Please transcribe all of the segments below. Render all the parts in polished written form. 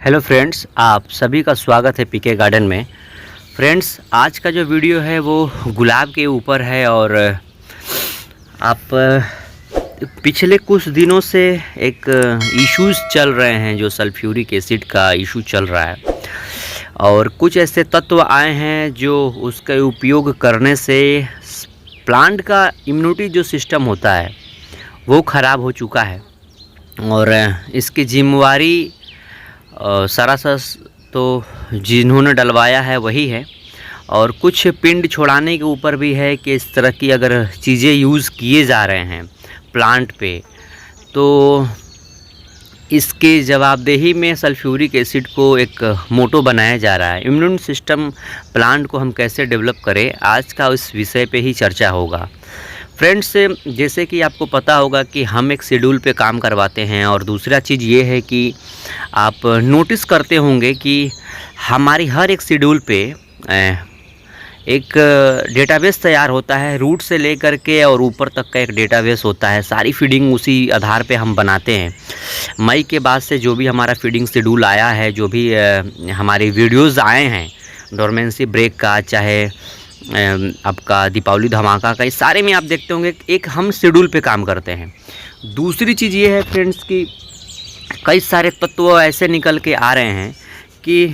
Hello friends, आप सभी का स्वागत है पीके गार्डन में। फ्रेंड्स, आज का जो वीडियो है वो गुलाब के ऊपर है और आप पिछले कुछ दिनों से एक इश्यूज़ चल रहे हैं, जो सल्फ्यूरिक एसिड का इशू चल रहा है और कुछ ऐसे तत्व आए हैं जो उसका उपयोग करने से प्लांट का इम्यूनिटी जो सिस्टम होता है वो ख़राब हो चुका है और इसकी जिम्मेवारी सरासर तो जिन्होंने डलवाया है वही है और कुछ पिंड छोड़ाने के ऊपर भी है कि इस तरह की अगर चीज़ें यूज़ किए जा रहे हैं प्लांट पे तो इसके जवाबदेही में सल्फ्यूरिक एसिड को एक मोटो बनाया जा रहा है। इम्यून सिस्टम प्लांट को हम कैसे डेवलप करें, आज का इस विषय पे ही चर्चा होगा। फ्रेंड्स, जैसे कि आपको पता होगा कि हम एक शेड्यूल पे काम करवाते हैं और दूसरा चीज़ ये है कि आप नोटिस करते होंगे कि हमारी हर एक शेड्यूल पे एक डेटाबेस तैयार होता है, रूट से लेकर के और ऊपर तक का एक डेटाबेस होता है। सारी फीडिंग उसी आधार पे हम बनाते हैं। मई के बाद से जो भी हमारा फीडिंग शेड्यूल आया है, जो भी हमारी वीडियोज़ आए हैं डोरमेंसी ब्रेक का, चाहे आपका दीपावली धमाका का, इस सारे में आप देखते होंगे एक हम शेड्यूल पे काम करते हैं। दूसरी चीज़ ये है फ्रेंड्स कि कई सारे तत्व ऐसे निकल के आ रहे हैं कि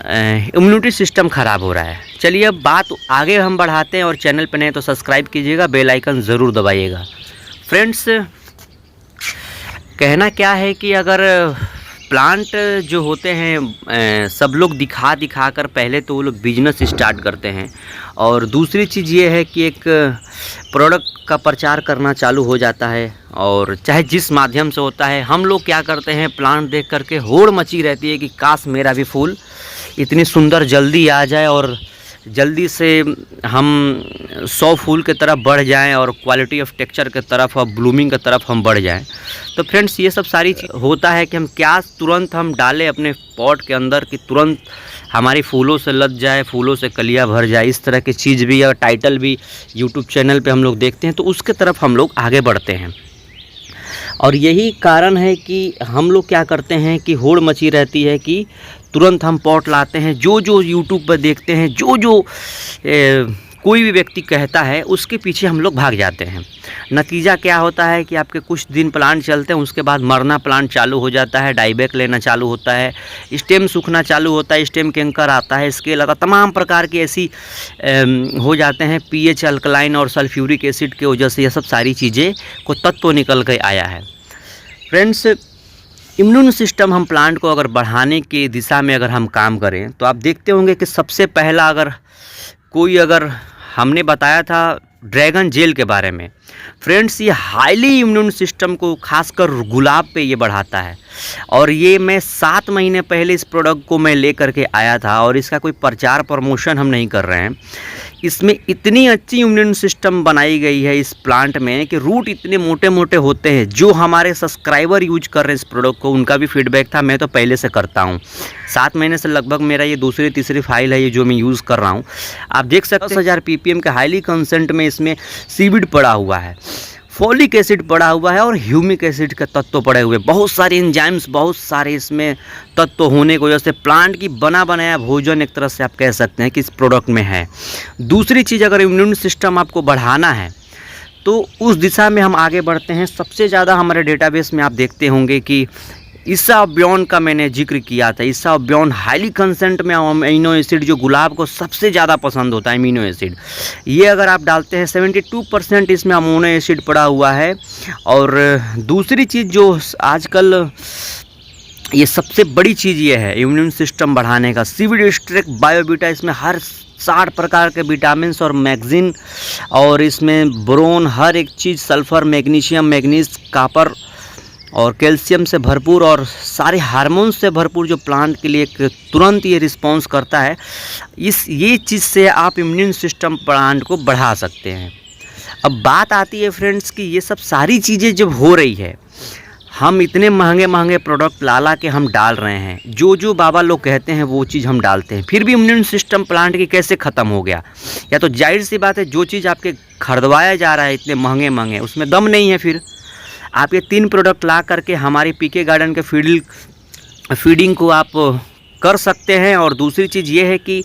इम्यूनिटी सिस्टम ख़राब हो रहा है। चलिए अब बात आगे हम बढ़ाते हैं और चैनल पे नए तो सब्सक्राइब कीजिएगा, बेल आइकन ज़रूर दबाइएगा। फ्रेंड्स, कहना क्या है कि अगर प्लांट जो होते हैं सब लोग दिखा दिखा कर पहले तो वो लोग बिजनेस स्टार्ट करते हैं और दूसरी चीज़ ये है कि एक प्रोडक्ट का प्रचार करना चालू हो जाता है और चाहे जिस माध्यम से होता है, हम लोग क्या करते हैं, प्लांट देख करके होड़ मची रहती है कि काश मेरा भी फूल इतनी सुंदर जल्दी आ जाए और जल्दी से हम 100 फूल की तरफ बढ़ जाएं और क्वालिटी ऑफ टेक्सचर की तरफ और ब्लूमिंग की तरफ हम बढ़ जाएं। तो फ्रेंड्स, ये सब सारी चीज़ होता है कि हम क्या तुरंत हम डालें अपने पॉट के अंदर कि तुरंत हमारी फूलों से लद जाए, फूलों से कलियां भर जाए। इस तरह की चीज़ भी या टाइटल भी यूट्यूब चैनल पे हम लोग देखते हैं, तो उसके तरफ हम लोग आगे बढ़ते हैं और यही कारण है कि हम लोग क्या करते हैं कि होड़ मची रहती है कि तुरंत हम पॉट लाते हैं। जो जो यूट्यूब पर देखते हैं, जो जो कोई भी व्यक्ति कहता है, उसके पीछे हम लोग भाग जाते हैं। नतीजा क्या होता है कि आपके कुछ दिन प्लांट चलते हैं, उसके बाद मरना प्लांट चालू हो जाता है, डाईबैक लेना चालू होता है, स्टेम सूखना चालू होता है, स्टेम कैंकर आता है, स्केल आता है, तमाम प्रकार की ऐसी हो जाते हैं। पीएच अल्कलाइन और सल्फ्यूरिक एसिड की वजह से ये सब सारी चीज़ें को तत्व निकल कर आया है। फ्रेंड्स, इम्यून सिस्टम हम प्लांट को अगर बढ़ाने की दिशा में अगर हम काम करें तो आप देखते होंगे कि सबसे पहला अगर हमने बताया था ड्रैगन जेल के बारे में। फ्रेंड्स, ये हाईली इम्यून सिस्टम को खासकर गुलाब पे ये बढ़ाता है और ये मैं 7 महीने पहले इस प्रोडक्ट को मैं ले करके आया था और इसका कोई प्रचार प्रमोशन हम नहीं कर रहे हैं। इसमें इतनी अच्छी इम्यून सिस्टम बनाई गई है इस प्लांट में कि रूट इतने मोटे मोटे होते हैं। जो हमारे सब्सक्राइबर यूज कर रहे हैं इस प्रोडक्ट को, उनका भी फीडबैक था, मैं तो पहले से करता हूँ। 7 महीने से लगभग मेरा ये दूसरी तीसरी फाइल है ये जो मैं यूज़ कर रहा हूँ। आप देख सकते हैं 10,000 ppm के हाईली कंसेंट में इसमें सीविड पड़ा हुआ है, फॉलिक एसिड पड़ा हुआ है और ह्यूमिक एसिड के तत्व पड़े हुए, बहुत सारे एंजाइम्स, बहुत सारे इसमें तत्व होने की वजह से प्लांट की बना बनाया भोजन एक तरह से आप कह सकते हैं कि इस प्रोडक्ट में है। दूसरी चीज़, अगर इम्यून सिस्टम आपको बढ़ाना है तो उस दिशा में हम आगे बढ़ते हैं। सबसे ज़्यादा हमारे डेटाबेस में आप देखते होंगे कि इसाब्योन का मैंने जिक्र किया था। इसाब्योन हाईली कंसेंट में अमीनो एसिड जो गुलाब को सबसे ज़्यादा पसंद होता है, अमीनो एसिड, ये अगर आप डालते हैं 72% इसमें अमीनो एसिड पड़ा हुआ है। और दूसरी चीज़ जो आजकल ये सबसे बड़ी चीज़ ये है इम्यून सिस्टम बढ़ाने का, सीविड एक्सट्रैक्ट बायोबीटा, इसमें हर 60 प्रकार के विटामिन और मैग्नीज और इसमें बोरोन, हर एक चीज़, सल्फ़र, मैग्नीशियम, मैग्नीज, कापर और कैल्शियम से भरपूर और सारे हार्मोन्स से भरपूर, जो प्लांट के लिए तुरंत ये रिस्पॉन्स करता है। ये चीज़ से आप इम्यून सिस्टम प्लांट को बढ़ा सकते हैं। अब बात आती है फ्रेंड्स कि ये सब सारी चीज़ें जब हो रही है, हम इतने महंगे महंगे प्रोडक्ट ला के हम डाल रहे हैं, जो जो बाबा लोग कहते हैं वो चीज़ हम डालते हैं, फिर भी इम्यून सिस्टम प्लांट की कैसे ख़त्म हो गया? या तो जाहिर सी बात है जो चीज़ आपके खरीदवाया जा रहा है इतने महंगे महंगे, उसमें दम नहीं है। फिर आप ये 3 प्रोडक्ट ला करके हमारी पीके गार्डन के फील्ड फीडिंग को आप कर सकते हैं। और दूसरी चीज़ ये है कि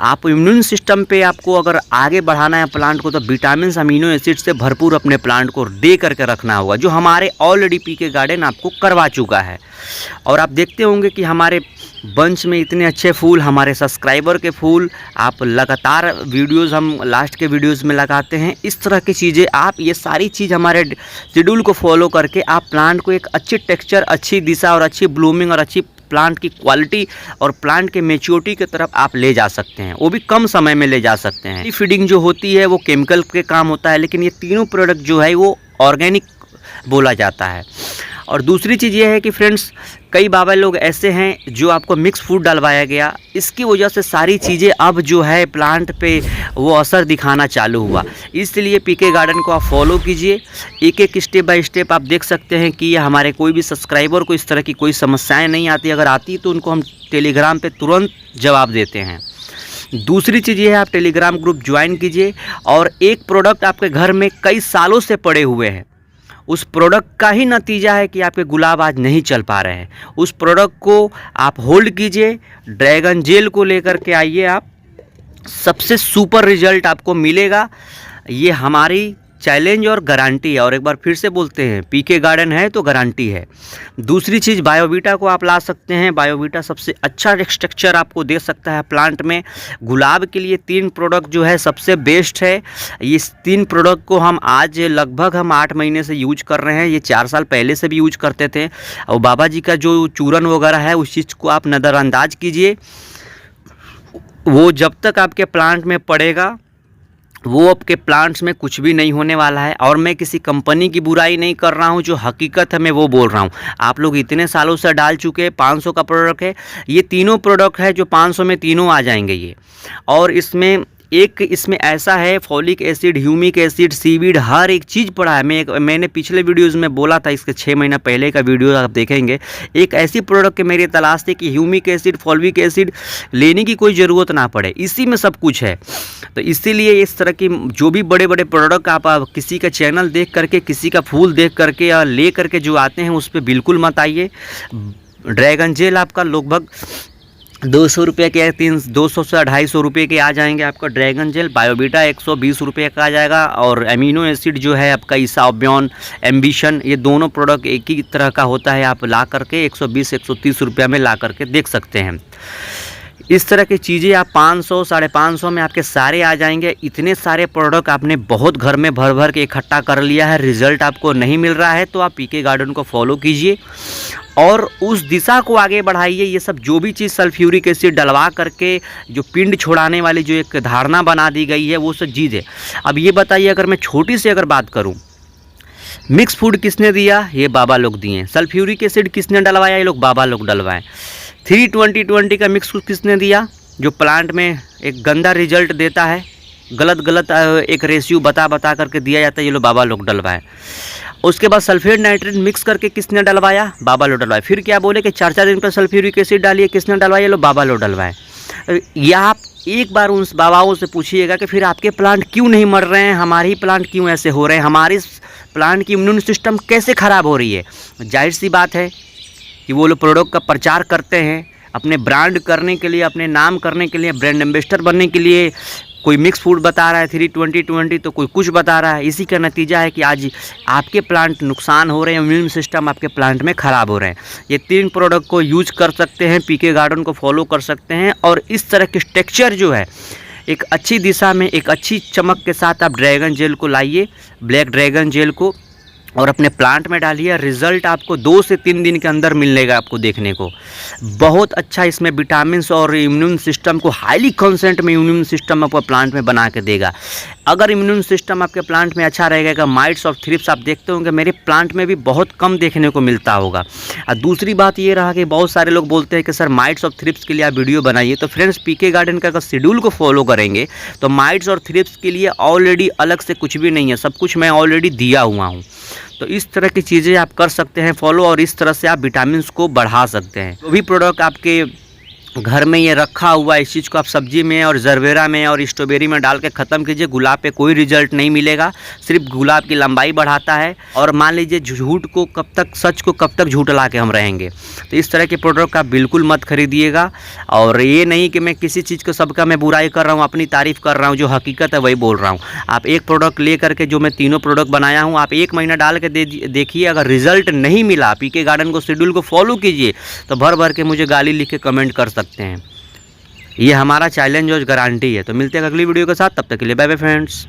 आप इम्यून सिस्टम पे आपको अगर आगे बढ़ाना है प्लांट को, तो विटामिन अमीनो एसिड से भरपूर अपने प्लांट को दे करके रखना होगा, जो हमारे ऑलरेडी पीके गार्डन आपको करवा चुका है। और आप देखते होंगे कि हमारे बंच में इतने अच्छे फूल, हमारे सब्सक्राइबर के फूल, आप लगातार वीडियोस हम लास्ट के वीडियोस में लगाते हैं। इस तरह की चीज़ें आप ये सारी चीज़ हमारे शेड्यूल को फॉलो करके आप प्लांट को एक अच्छी टेक्सचर, अच्छी दिशा और अच्छी ब्लूमिंग और अच्छी प्लांट की क्वालिटी और प्लांट के मैच्योरिटी की तरफ आप ले जा सकते हैं, वो भी कम समय में ले जा सकते हैं। फीडिंग जो होती है वो केमिकल के काम होता है, लेकिन ये तीनों प्रोडक्ट जो है वो ऑर्गेनिक बोला जाता है। और दूसरी चीज़ ये है कि फ्रेंड्स, कई बाबा लोग ऐसे हैं जो आपको मिक्स फूड डलवाया गया, इसकी वजह से सारी चीज़ें अब जो है प्लांट पे वो असर दिखाना चालू हुआ। इसलिए पीके गार्डन को आप फॉलो कीजिए, एक एक स्टेप बाय स्टेप आप देख सकते हैं कि हमारे कोई भी सब्सक्राइबर को इस तरह की कोई समस्याएं नहीं आती। अगर आती तो उनको हम टेलीग्राम पे तुरंत जवाब देते हैं। दूसरी चीज़ ये है, आप टेलीग्राम ग्रुप ज्वाइन कीजिए। और एक प्रोडक्ट आपके घर में कई सालों से पड़े हुए हैं, उस प्रोडक्ट का ही नतीजा है कि आपके गुलाब आज नहीं चल पा रहे हैं। उस प्रोडक्ट को आप होल्ड कीजिए, ड्रैगन जेल को लेकर के आइए, आप सबसे सुपर रिजल्ट आपको मिलेगा। ये हमारी चैलेंज और गारंटी है। और एक बार फिर से बोलते हैं, पीके गार्डन है तो गारंटी है। दूसरी चीज़, बायोवीटा को आप ला सकते हैं। बायोवीटा सबसे अच्छा स्ट्रक्चर आपको दे सकता है प्लांट में। गुलाब के लिए 3 प्रोडक्ट जो है सबसे बेस्ट है। इस 3 प्रोडक्ट को हम आज लगभग 8 महीने से यूज कर रहे हैं। ये 4 साल पहले से भी यूज करते थे। और बाबा जी का जो चूरन वगैरह है उस चीज़ को आप नज़रअंदाज कीजिए, वो जब तक आपके प्लांट में पड़ेगा वो आपके प्लांट्स में कुछ भी नहीं होने वाला है। और मैं किसी कंपनी की बुराई नहीं कर रहा हूं, जो हकीकत है मैं वो बोल रहा हूं। आप लोग इतने सालों से डाल चुके हैं, 500 का प्रोडक्ट है, ये तीनों प्रोडक्ट है जो 500 में तीनों आ जाएंगे ये। और इसमें ऐसा है, folic acid, humic acid, seaweed, हर एक चीज़ पड़ा है। मैंने पिछले वीडियोज़ में बोला था, इसके 6 महीना पहले का वीडियो आप देखेंगे। एक ऐसी प्रोडक्ट के मेरी तलाश थी कि ह्यूमिक एसिड, फॉलिक एसिड लेने की कोई ज़रूरत ना पड़े, इसी में सब कुछ है। तो इसीलिए इस तरह की जो भी बड़े बड़े प्रोडक्ट आप किसी का चैनल देख करके, किसी का फूल देख करके या ले करके जो आते हैं, उस पर बिल्कुल मत आइए। ड्रैगन जेल आपका लगभग 200 रुपये के, 200 से 250 रुपये के आ जाएंगे आपका ड्रैगन जेल। बायोवीटा 120 रुपये का आ जाएगा। और अमीनो एसिड जो है आपका इसाबियन, एम्बिशन, ये दोनों प्रोडक्ट एक ही तरह का होता है। आप ला करके 120-130 रुपये में ला करके देख सकते हैं। इस तरह की चीज़ें आप 500, 550 में आपके सारे आ जाएंगे। इतने सारे प्रोडक्ट आपने बहुत घर में भर भर के इकट्ठा कर लिया है, रिज़ल्ट आपको नहीं मिल रहा है, तो आप पीके गार्डन को फॉलो कीजिए और उस दिशा को आगे बढ़ाइए। ये सब जो भी चीज़ सल्फ्यूरिक एसिड डलवा करके जो पिंड छोड़ाने वाली जो एक धारणा बना दी गई है, वो सब चीज़ है। अब ये बताइए, अगर मैं छोटी सी अगर बात करूँ, मिक्स फूड किसने दिया? ये बाबा लोग दिए। सल्फ्यूरिक एसिड किसने डलवाया? ये लोग बाबा लोग डलवाएं। 3-20-20 का मिक्स फूड किसने दिया, जो प्लांट में एक गंदा रिजल्ट देता है, गलत एक रेशियो बता करके दिया जाता है, ये लोग बाबा लोग डलवाएं। उसके बाद सल्फेट नाइट्रेट मिक्स करके किसने डलवाया? बाबा लोग डलवाए। फिर क्या बोले कि 4-4 दिन पर सल्फ्यूरिक एसिड डालिए, किसने डलवाया? ये लोग बाबा लोग डलवाएं। या आप एक बार उन बाबाओं से पूछिएगा कि फिर आपके प्लांट क्यों नहीं मर रहे हैं, हमारे ही प्लांट क्यों ऐसे हो रहे हैं, हमारे प्लांट की इम्यून सिस्टम कैसे ख़राब हो रही है? जाहिर सी बात है कि वो लोग प्रोडक्ट का प्रचार करते हैं अपने ब्रांड करने के लिए, अपने नाम करने के लिए, ब्रांड एम्बेसडर बनने के लिए। कोई मिक्स फूड बता रहा है 3-20-20, तो कोई कुछ बता रहा है। इसी का नतीजा है कि आज आपके प्लांट नुकसान हो रहे हैं, इम्यून सिस्टम आपके प्लांट में ख़राब हो रहे हैं। ये 3 प्रोडक्ट को यूज कर सकते हैं, पीके गार्डन को फॉलो कर सकते हैं। और इस तरह के स्ट्रक्चर जो है, एक अच्छी दिशा में, एक अच्छी चमक के साथ आप ड्रैगन जेल को लाइए, ब्लैक ड्रैगन जेल को, और अपने प्लांट में डालिए। रिज़ल्ट आपको 2 से 3 दिन के अंदर मिलेगा आपको देखने को। बहुत अच्छा इसमें विटामिन्स और इम्यून सिस्टम को हाईली कॉन्सेंट में इम्यून सिस्टम आपको प्लांट में बना के देगा। अगर इम्यून सिस्टम आपके प्लांट में अच्छा रहेगा, माइट्स और थ्रिप्स आप देखते होंगे मेरे प्लांट में भी बहुत कम देखने को मिलता होगा। और दूसरी बात ये रहा कि बहुत सारे लोग बोलते हैं कि सर माइट्स और थ्रिप्स के लिए आप वीडियो बनाइए। तो फ्रेंड्स, पीके गार्डन का अगर शेड्यूल को फॉलो करेंगे तो माइट्स और थ्रिप्स के लिए ऑलरेडी अलग से कुछ भी नहीं है, सब कुछ मैं ऑलरेडी दिया हुआ हूँ। तो इस तरह की चीज़ें आप कर सकते हैं फॉलो, और इस तरह से आप विटामिन्स को बढ़ा सकते हैं। जो भी प्रोडक्ट आपके घर में ये रखा हुआ इस चीज़ को आप सब्जी में और जरबेरा में और स्ट्रॉबेरी में डाल के ख़त्म कीजिए। गुलाब पे कोई रिजल्ट नहीं मिलेगा, सिर्फ गुलाब की लंबाई बढ़ाता है। और मान लीजिए झूठ को कब तक, सच को कब तक झूठ ला के हम रहेंगे। तो इस तरह के प्रोडक्ट आप बिल्कुल मत खरीदिएगा। और ये नहीं कि मैं किसी चीज़ को सबका मैं बुराई कर रहा हूँ, अपनी तारीफ़ कर रहा हूँ, जो हकीकत है वही बोल रहा हूँ। आप एक प्रोडक्ट ले करके, जो मैं तीनों प्रोडक्ट बनाया हूँ, आप 1 महीना डाल के देखिए। अगर रिजल्ट नहीं मिला, पीके गार्डन को शेड्यूल को फॉलो कीजिए, तो भर भर के मुझे गाली लिख के कमेंट कर सकते हैं। ये हमारा चैलेंज और गारंटी है। तो मिलते हैं अगली वीडियो के साथ, तब तक के लिए बाय बाय फ्रेंड्स।